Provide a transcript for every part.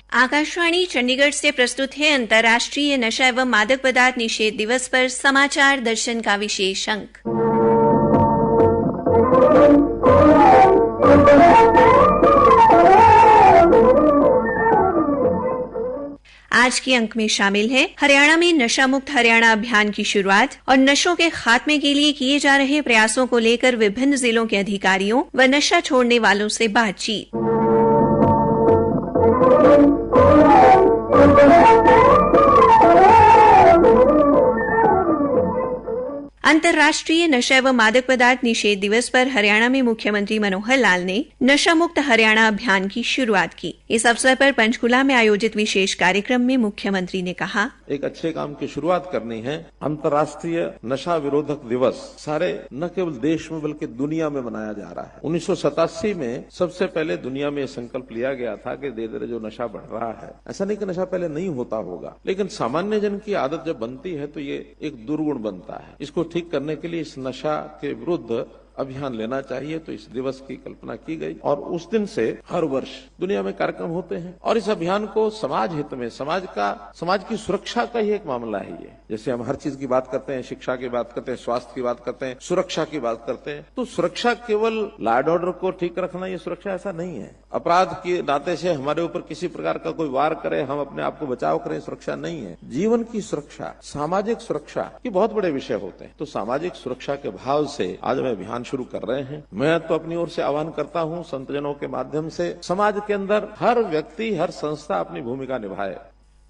आकाशवाणी चंडीगढ़ से प्रस्तुत है अंतर्राष्ट्रीय नशा एवं मादक पदार्थ निषेध दिवस पर समाचार दर्शन का विशेष अंक। आज के अंक में शामिल है हरियाणा में नशा मुक्त हरियाणा अभियान की शुरुआत और नशों के खात्मे के लिए किए जा रहे प्रयासों को लेकर विभिन्न जिलों के अधिकारियों व नशा छोड़ने वालों से बातचीत। अंतर्राष्ट्रीय नशा एवं मादक पदार्थ निषेध दिवस पर हरियाणा में मुख्यमंत्री मनोहर लाल ने नशा मुक्त हरियाणा अभियान की शुरुआत की। इस अवसर पर पंचकुला में आयोजित विशेष कार्यक्रम में मुख्यमंत्री ने कहा, एक अच्छे काम की शुरुआत करनी है। अंतर्राष्ट्रीय नशा विरोधक दिवस सारे न केवल देश में बल्कि दुनिया में मनाया जा रहा है। 1987 में सबसे पहले दुनिया में संकल्प लिया गया था कि धीरे धीरे जो नशा बढ़ रहा है, ऐसा नहीं कि नशा पहले नहीं होता होगा, लेकिन सामान्य जन की आदत जब बनती है तो ये एक दुर्गुण बनता है। इसको ठीक करने के लिए इस नशा के विरुद्ध अभियान लेना चाहिए, तो इस दिवस की कल्पना की गई और उस दिन से हर वर्ष दुनिया में कार्यक्रम होते हैं और इस अभियान को समाज हित में, समाज की सुरक्षा का ही एक मामला है ये। जैसे हम हर चीज की बात करते हैं, शिक्षा की बात करते हैं, स्वास्थ्य की बात करते हैं, सुरक्षा की बात करते हैं, तो सुरक्षा केवल लॉ एंड ऑर्डर को ठीक रखना ये सुरक्षा ऐसा नहीं है। अपराध के नाते से हमारे ऊपर किसी प्रकार का कोई वार करे, हम अपने आप को बचाव करें, सुरक्षा नहीं है। जीवन की सुरक्षा, सामाजिक सुरक्षा, ये बहुत बड़े विषय होते हैं। तो सामाजिक सुरक्षा के भाव से आज हम अभियान शुरू कर रहे हैं। मैं तो अपनी ओर से आह्वान करता हूं संतजनों के माध्यम से समाज के अंदर हर व्यक्ति, हर संस्था अपनी भूमिका निभाए।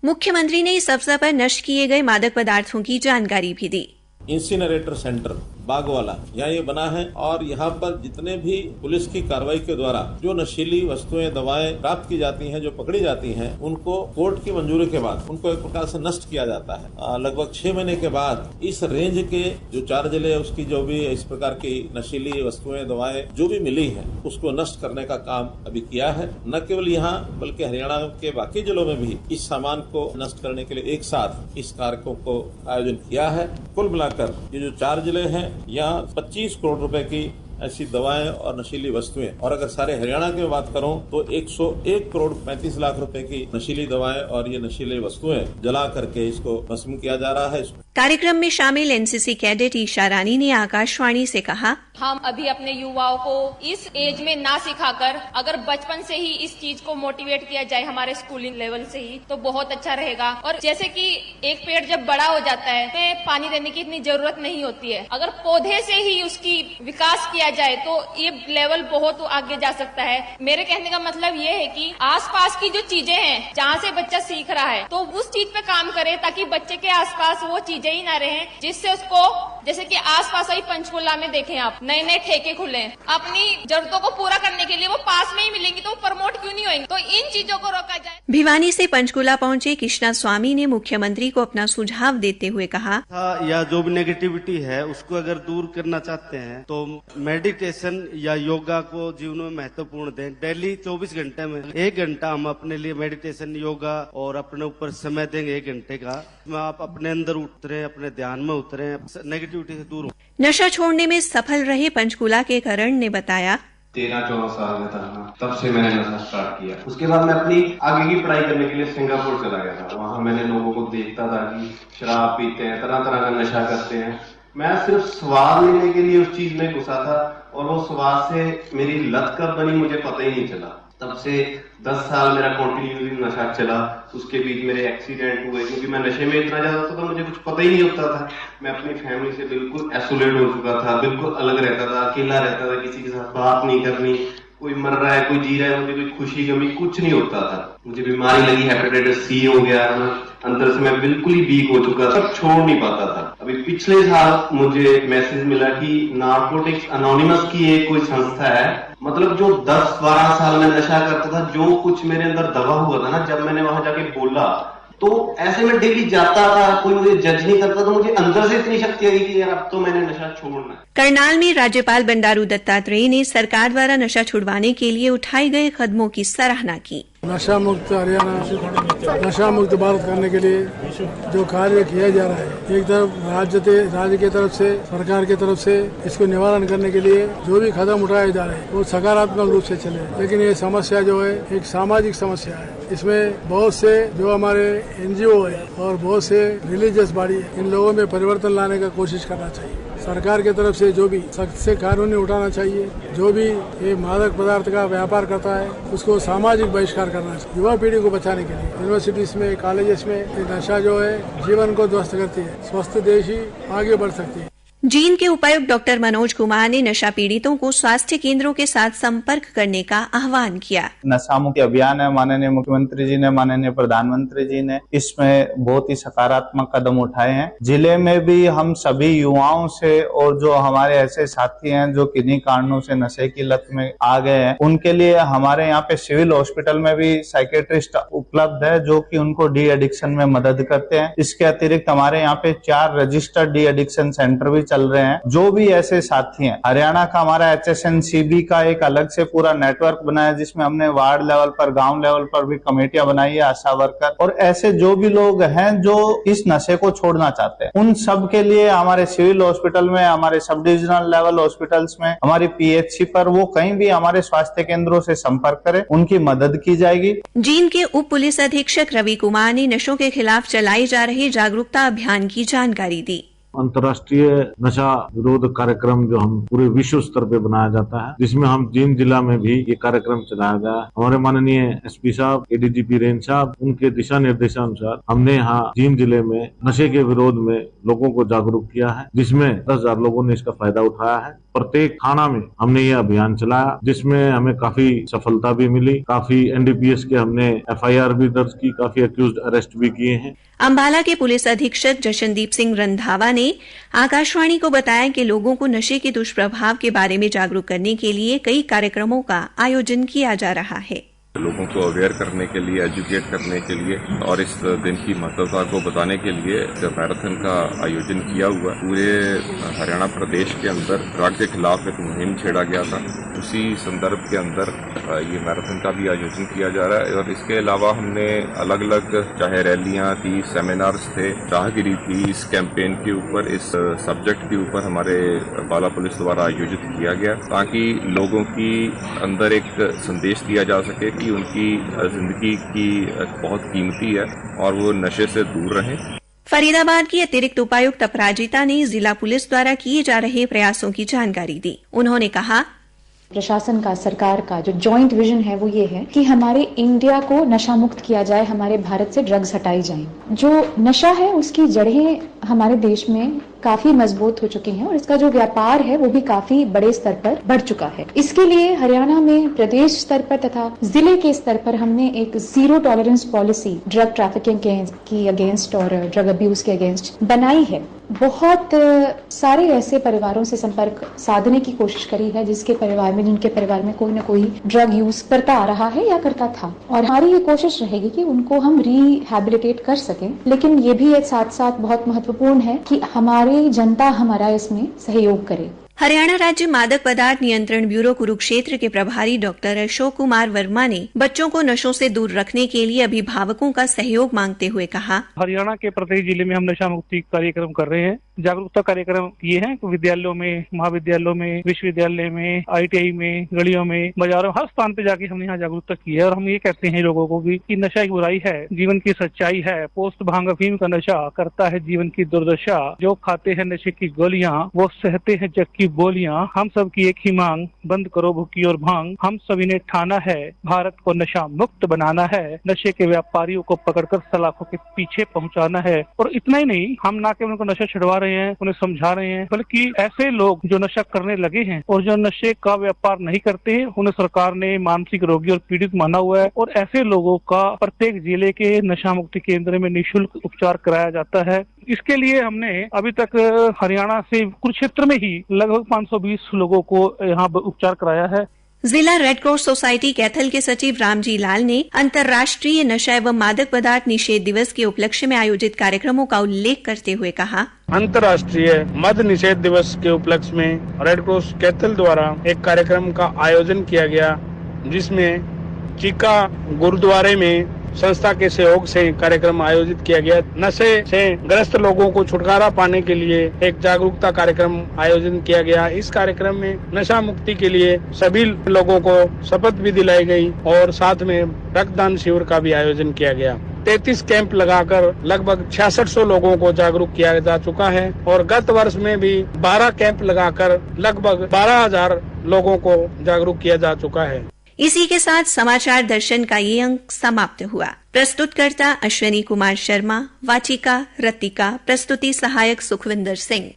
मुख्यमंत्री ने इस अवसर पर नष्ट किए गए मादक पदार्थों की जानकारी भी दी। इंसिनरेटर सेंटर बागवाला यहाँ ये बना है और यहाँ पर जितने भी पुलिस की कार्रवाई के द्वारा जो नशीली वस्तुएं, दवाएं प्राप्त की जाती हैं, जो पकड़ी जाती हैं, उनको कोर्ट की मंजूरी के बाद उनको एक प्रकार से नष्ट किया जाता है। लगभग 6 महीने के बाद इस रेंज के जो 4 जिले, उसकी जो भी इस प्रकार की नशीली वस्तुएं, दवाएं जो भी मिली है, उसको नष्ट करने का काम अभी किया है। न केवल यहाँ बल्कि हरियाणा के बाकी जिलों में भी इस सामान को नष्ट करने के लिए एक साथ इस कार्यक्रम को आयोजन किया है। कुल मिलाकर ये जो 4 जिले हैं, यहाँ 25 करोड़ रुपए की ऐसी दवाएं और नशीली वस्तुएं, और अगर सारे हरियाणा की बात करूं तो 101 करोड़ 35 लाख रुपए की नशीली दवाएं और ये नशीली वस्तुएं जला करके इसको भस्म किया जा रहा है। कार्यक्रम में शामिल एनसीसी कैडेट ईशा रानी ने आकाशवाणी से कहा, हम अभी अपने युवाओं को इस एज में ना सिखाकर अगर बचपन से ही इस चीज को मोटिवेट किया जाए हमारे स्कूलिंग लेवल से ही, तो बहुत अच्छा रहेगा। और जैसे कि एक पेड़ जब बड़ा हो जाता है तो पानी देने की इतनी जरूरत नहीं होती है। अगर पौधे से ही उसकी विकास किया जाए तो ये लेवल बहुत आगे जा सकता है। मेरे कहने का मतलब ये है कि आसपास की जो चीजें हैं, जहाँ से बच्चा सीख रहा है, तो उस चीज पे काम करे ताकि बच्चे के आसपास वो चीजें ही ना रहे, जिससे उसको, जैसे कि आसपास ही पंचकुला में देखें आप, नए नए ठेके खुले, अपनी जरूरतों को पूरा करने के लिए वो पास में ही मिलेंगी, तो वो प्रमोट क्यों नहीं होंगे? तो इन चीजों को रोका जाए। भिवानी से पंचकुला पहुंचे कृष्णा स्वामी ने मुख्यमंत्री को अपना सुझाव देते हुए कहा, या जो भी नेगेटिविटी है उसको अगर दूर करना चाहते हैं तो मेडिटेशन या योगा को जीवन में महत्वपूर्ण दें। डेली 24 घंटे में 1 घंटा हम अपने लिए मेडिटेशन, योगा और अपने ऊपर समय देंगे 1 घंटे का। आप अपने अंदर उतरे, अपने ध्यान में उतरे, नेगेटिविटी से दूर हो। नशा छोड़ने में सफल रहे पंचकुला के करण ने बताया, 13-14 साल में था ना, तब से मैंने नशा स्टार्ट किया। उसके बाद मैं अपनी आगे की पढ़ाई करने के लिए सिंगापुर चला गया था। वहाँ मैंने लोगों को देखता था कि शराब पीते हैं, तरह तरह का नशा करते हैं। मैं सिर्फ स्वाद लेने के लिए उस चीज में घुसा था और वो स्वाद से मेरी लत कब बनी मुझे पता ही नहीं चला। तब से 10 साल मेरा कंटिन्यूसली नशा चला। उसके बीच मेरे एक्सीडेंट हुए क्योंकि मैं नशे में इतना ज्यादा था, तो मुझे कुछ पता ही नहीं होता था। मैं अपनी फैमिली से बिल्कुल आइसोलेट हो चुका था, बिल्कुल अलग रहता था, अकेला रहता था, किसी के साथ बात नहीं करनी, कोई मर रहा है, कोई जी रहा है, मुझे कोई खुशी गमी कुछ नहीं होता था। मुझे बीमारी लगी, हेपेटाइटिस सी हो गया, अंदर से मैं बिल्कुल ही वीक हो चुका था, छोड़ नहीं पाता था। अभी पिछले साल मुझे मैसेज मिला कि नार्कोटिक्स अनोनिमस की एक कोई संस्था है, मतलब जो 10-12 साल में नशा करता था, जो कुछ मेरे अंदर दबा हुआ था ना, जब मैंने वहां जाके बोला तो ऐसे में डेली जाता था, कोई मुझे जज नहीं करता, तो मुझे अंदर से इतनी शक्ति आई कि यार अब तो मैंने नशा छोड़ना है। करनाल में राज्यपाल बंडारू दत्तात्रेय ने सरकार द्वारा नशा छुड़वाने के लिए उठाए गए कदमों की सराहना की। नशा मुक्त हरियाणा, नशा मुक्त भारत करने के लिए जो कार्य किया जा रहा है, एक तरफ राज्य की तरफ से, सरकार की तरफ से इसको निवारण करने के लिए जो भी कदम उठाए जा रहे हैं वो सकारात्मक रूप से चले। लेकिन ये समस्या जो है एक सामाजिक समस्या है। इसमें बहुत से जो हमारे NGO है और बहुत से रिलीजियस बॉडी है, इन लोगों में परिवर्तन लाने का कोशिश करना चाहिए। सरकार की तरफ से जो भी सख्त से कानूनी उठाना चाहिए। जो भी ये मादक पदार्थ का व्यापार करता है उसको सामाजिक बहिष्कार करना चाहिए। युवा पीढ़ी को बचाने के लिए यूनिवर्सिटीज में, कॉलेजेस में ये नशा जो है जीवन को ध्वस्त करती है। स्वस्थ देश ही आगे बढ़ सकती है। जींद के उपायुक्त डॉक्टर मनोज कुमार ने नशा पीड़ितों को स्वास्थ्य केंद्रों के साथ संपर्क करने का आह्वान किया। नशा मुक्ति अभियान है, माननीय मुख्यमंत्री जी ने, माननीय प्रधानमंत्री जी ने इसमें बहुत ही सकारात्मक कदम उठाए हैं। जिले में भी हम सभी युवाओं से और जो हमारे ऐसे साथी हैं जो किन्हीं कारणों से नशे की लत में आ गए हैं, उनके लिए हमारे यहाँ पे सिविल हॉस्पिटल में भी साइकेट्रिस्ट उपलब्ध है जो कि उनको डी एडिक्शन में मदद करते हैं। इसके अतिरिक्त हमारे यहाँ पे 4 रजिस्टर्ड डी एडिक्शन सेंटर भी चल रहे हैं। जो भी ऐसे साथी हैं, हरियाणा का हमारा HSNCB का एक अलग से पूरा नेटवर्क बना है जिसमें हमने वार्ड लेवल पर, गांव लेवल पर भी कमेटियां बनाई है, आशा वर्कर, और ऐसे जो भी लोग हैं जो इस नशे को छोड़ना चाहते हैं उन सब के लिए हमारे सिविल हॉस्पिटल में, हमारे सब डिविजनल लेवल हॉस्पिटल्स में, हमारी PHC पर, वो कहीं भी हमारे स्वास्थ्य केंद्रों से संपर्क करें, उनकी मदद की जाएगी। जींद के उप पुलिस अधीक्षक रवि कुमार ने नशों के खिलाफ चलाए जा रहे जागरूकता अभियान की जानकारी दी। अंतर्राष्ट्रीय नशा विरोध कार्यक्रम जो हम पूरे विश्व स्तर पे बनाया जाता है, जिसमें हम जींद जिला में भी ये कार्यक्रम चलाया गया है। हमारे माननीय SP साहब, ADGP रेंज साहब, उनके दिशा निर्देशानुसार हमने यहाँ जींद जिले में नशे के विरोध में लोगों को जागरूक किया है, जिसमें 10,000 लोगों ने इसका फायदा उठाया है। प्रत्येक थाना में हमने ये अभियान चलाया जिसमें हमें काफी सफलता भी मिली। काफी NDPS के हमने FIR भी दर्ज की, काफी अक्यूज्ड अरेस्ट भी किए हैं। अंबाला के पुलिस अधीक्षक जशनदीप सिंह रंधावा ने आकाशवाणी को बताया कि लोगों को नशे के दुष्प्रभाव के बारे में जागरूक करने के लिए कई कार्यक्रमों का आयोजन किया जा रहा है। लोगों को अवेयर करने के लिए, एजुकेट करने के लिए और इस दिन की महत्वता को बताने के लिए मैराथन का आयोजन किया हुआ। पूरे हरियाणा प्रदेश के अंदर ड्रग के खिलाफ एक मुहिम छेड़ा गया था। उसी संदर्भ के अंदर ये मैराथन का भी आयोजन किया जा रहा है। और इसके अलावा हमने अलग अलग चाहे रैलियां थी, सेमिनार्स थे, राहगिरी थी, इस कैंपेन के ऊपर, इस सब्जेक्ट के ऊपर हमारे अंबाला पुलिस द्वारा आयोजित किया गया ताकि लोगों की अंदर एक संदेश दिया जा सके कि उनकी जिंदगी की बहुत कीमती है और वो नशे से दूर रहें। फरीदाबाद की अतिरिक्त उपायुक्त अपराजिता ने जिला पुलिस द्वारा किए जा रहे प्रयासों की जानकारी दी। उन्होंने कहा, प्रशासन का, सरकार का जो जॉइंट विजन है वो ये है कि हमारे इंडिया को नशा मुक्त किया जाए, हमारे भारत से ड्रग्स हटाई जाएं। जो नशा है उसकी जड़ें हमारे देश में काफी मजबूत हो चुकी हैं और इसका जो व्यापार है वो भी काफी बड़े स्तर पर बढ़ चुका है। इसके लिए हरियाणा में प्रदेश स्तर पर तथा जिले के स्तर पर हमने एक zero tolerance policy drug trafficking की अगेंस्ट और ड्रग अब्यूज के अगेंस्ट बनाई है। बहुत सारे ऐसे परिवारों से संपर्क साधने की कोशिश करी है जिनके परिवार में कोई न कोई ड्रग यूज करता आ रहा है या करता था, और हमारी ये कोशिश रहेगी कि उनको हम रिहैबिलिटेट कर सकें। लेकिन ये भी एक साथ साथ बहुत महत्वपूर्ण है कि हमारी जनता हमारा इसमें सहयोग करे। हरियाणा राज्य मादक पदार्थ नियंत्रण ब्यूरो कुरुक्षेत्र के प्रभारी डॉक्टर अशोक कुमार वर्मा ने बच्चों को नशों से दूर रखने के लिए अभिभावकों का सहयोग मांगते हुए कहा, हरियाणा के प्रत्येक जिले में हम नशा मुक्ति कार्यक्रम कर रहे हैं। जागरूकता कार्यक्रम ये है कि विद्यालयों में, महाविद्यालयों में, विश्वविद्यालय में, ITI में, गलियों में, बाजारों, हर स्थान पे जाके हमने यहाँ जागरूकता की है। और हम ये कहते हैं लोगों को भी कि नशा एक बुराई है, जीवन की सच्चाई है। पोस्ट भांग अफीम का नशा करता है जीवन की दुर्दशा। जो खाते हैं नशे की गोलियां वो सहते हैं जग की बोलियां। हम सब की एक ही मांग, बंद करो भुक्की और भांग। हम सभी ने ठाना है भारत को नशा मुक्त बनाना है। नशे के व्यापारियों को पकड़कर सलाखों के पीछे पहुंचाना है। और इतना ही नहीं, हम ना केवल उनको नशा छुड़वा रहे हैं, उन्हें समझा रहे हैं, बल्कि ऐसे लोग जो नशा करने लगे हैं और जो नशे का व्यापार नहीं करते हैं उन्हें सरकार ने मानसिक रोगी और पीड़ित माना हुआ है। और ऐसे लोगों का प्रत्येक जिले के नशा मुक्ति केंद्र में निःशुल्क उपचार कराया जाता है। इसके लिए हमने अभी तक हरियाणा से कुरुक्षेत्र में ही लगभग 520 लोगों को यहाँ उपचार कराया है। जिला रेड क्रॉस सोसाइटी कैथल के सचिव रामजी लाल ने अंतर्राष्ट्रीय नशा एवं मादक पदार्थ निषेध दिवस के उपलक्ष्य में आयोजित कार्यक्रमों का उल्लेख करते हुए कहा, अंतर्राष्ट्रीय मद निषेध दिवस के उपलक्ष्य में रेड क्रॉस कैथल द्वारा एक कार्यक्रम का आयोजन किया गया जिसमें चीका गुरुद्वारे में संस्था के सहयोग से कार्यक्रम आयोजित किया गया। नशे से ग्रस्त लोगों को छुटकारा पाने के लिए एक जागरूकता कार्यक्रम आयोजन किया गया। इस कार्यक्रम में नशा मुक्ति के लिए सभी लोगों को शपथ भी दिलाई गई और साथ में रक्तदान शिविर का भी आयोजन किया गया। 33 कैंप लगाकर लगभग 6600 लोगों को जागरूक किया जा चुका है और गत वर्ष में भी 12 कैंप लगाकर लगभग 12,000 लोगों को जागरूक किया जा चुका है। इसी के साथ समाचार दर्शन का ये अंक समाप्त हुआ। प्रस्तुतकर्ता अश्विनी कुमार शर्मा, वाचिका रतिका, प्रस्तुति सहायक सुखविंदर सिंह।